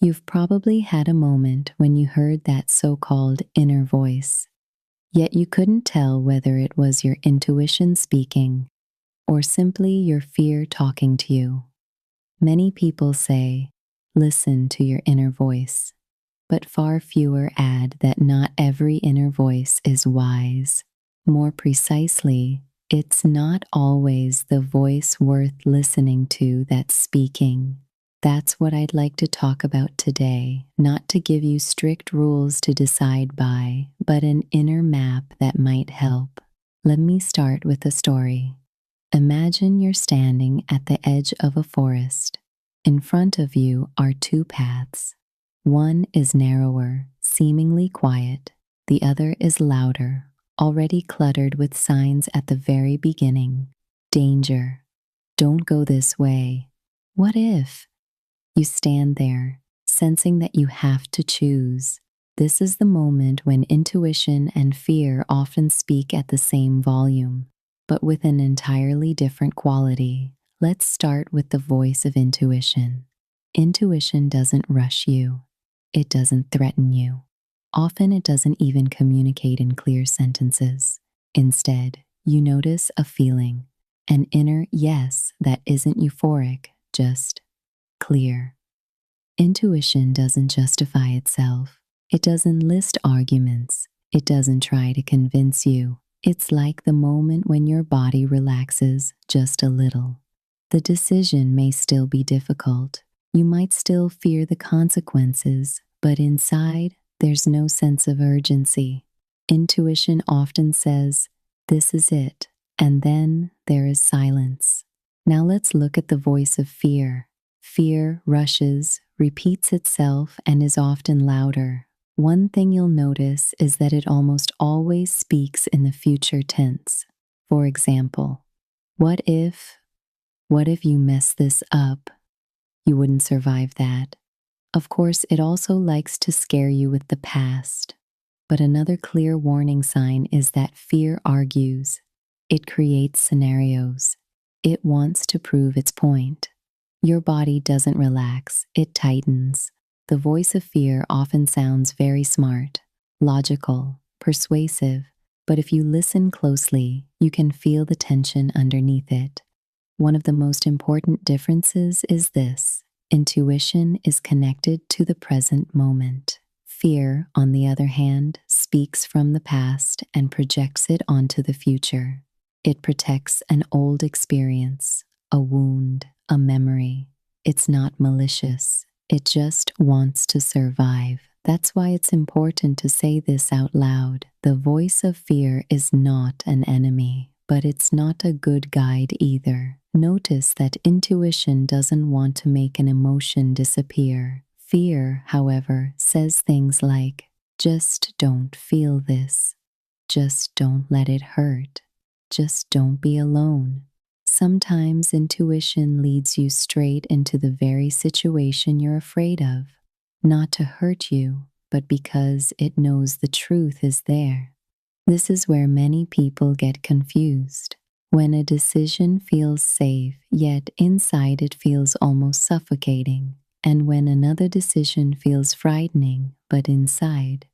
You've probably had a moment when you heard that so-called inner voice, yet you couldn't tell whether it was your intuition speaking or simply your fear talking to you. Many people say, listen to your inner voice, but far fewer add that not every inner voice is wise. More precisely, it's not always the voice worth listening to that's speaking. That's what I'd like to talk about today, not to give you strict rules to decide by, but an inner map that might help. Let me start with a story. Imagine you're standing at the edge of a forest. In front of you are two paths. One is narrower, seemingly quiet. The other is louder, already cluttered with signs at the very beginning. Danger. Don't go this way. What if? You stand there, sensing that you have to choose. This is the moment when intuition and fear often speak at the same volume, but with an entirely different quality. Let's start with the voice of intuition. Intuition doesn't rush you. It doesn't threaten you. Often it doesn't even communicate in clear sentences. Instead, you notice a feeling, an inner yes that isn't euphoric, just clear. Intuition doesn't justify itself. It doesn't list arguments. It doesn't try to convince you. It's like the moment when your body relaxes just a little. The decision may still be difficult. You might still fear the consequences, but inside, there's no sense of urgency. Intuition often says, this is it, and then there is silence. Now let's look at the voice of fear. Fear rushes, repeats itself, and is often louder. One thing you'll notice is that it almost always speaks in the future tense. For example, what if you mess this up? You wouldn't survive that. Of course, it also likes to scare you with the past. But another clear warning sign is that fear argues. It creates scenarios. It wants to prove its point. Your body doesn't relax, it tightens. The voice of fear often sounds very smart, logical, persuasive, but if you listen closely, you can feel the tension underneath it. One of the most important differences is this: intuition is connected to the present moment. Fear, on the other hand, speaks from the past and projects it onto the future. It protects an old experience, a wound, a memory. It's not malicious. It just wants to survive. That's why it's important to say this out loud. The voice of fear is not an enemy, but it's not a good guide either. Notice that intuition doesn't want to make an emotion disappear. Fear, however, says things like, just don't feel this. Just don't let it hurt. Just don't be alone. Sometimes intuition leads you straight into the very situation you're afraid of, not to hurt you, but because it knows the truth is there. This is where many people get confused. When a decision feels safe, yet inside it feels almost suffocating, and when another decision feels frightening, but inside,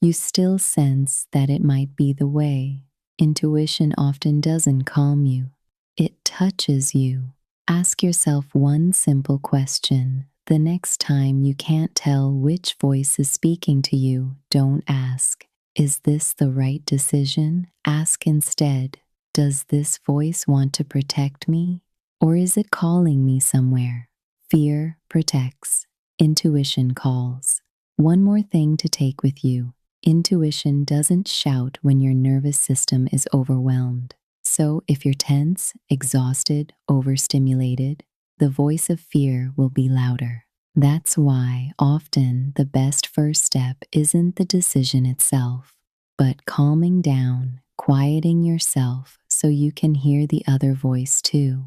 you still sense that it might be the way. Intuition often doesn't calm you. It touches you. Ask yourself one simple question. The next time you can't tell which voice is speaking to you, don't ask, is this the right decision? Ask instead, does this voice want to protect me? Or is it calling me somewhere? Fear protects. Intuition calls. One more thing to take with you. Intuition doesn't shout when your nervous system is overwhelmed. So if you're tense, exhausted, overstimulated, the voice of fear will be louder. That's why often the best first step isn't the decision itself, but calming down, quieting yourself so you can hear the other voice too.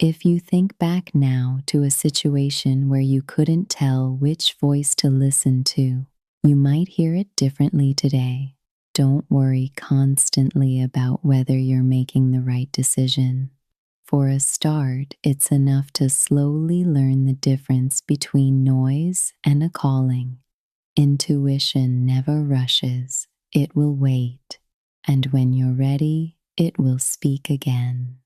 If you think back now to a situation where you couldn't tell which voice to listen to, you might hear it differently today. Don't worry constantly about whether you're making the right decision. For a start, it's enough to slowly learn the difference between noise and a calling. Intuition never rushes, it will wait, and when you're ready, it will speak again.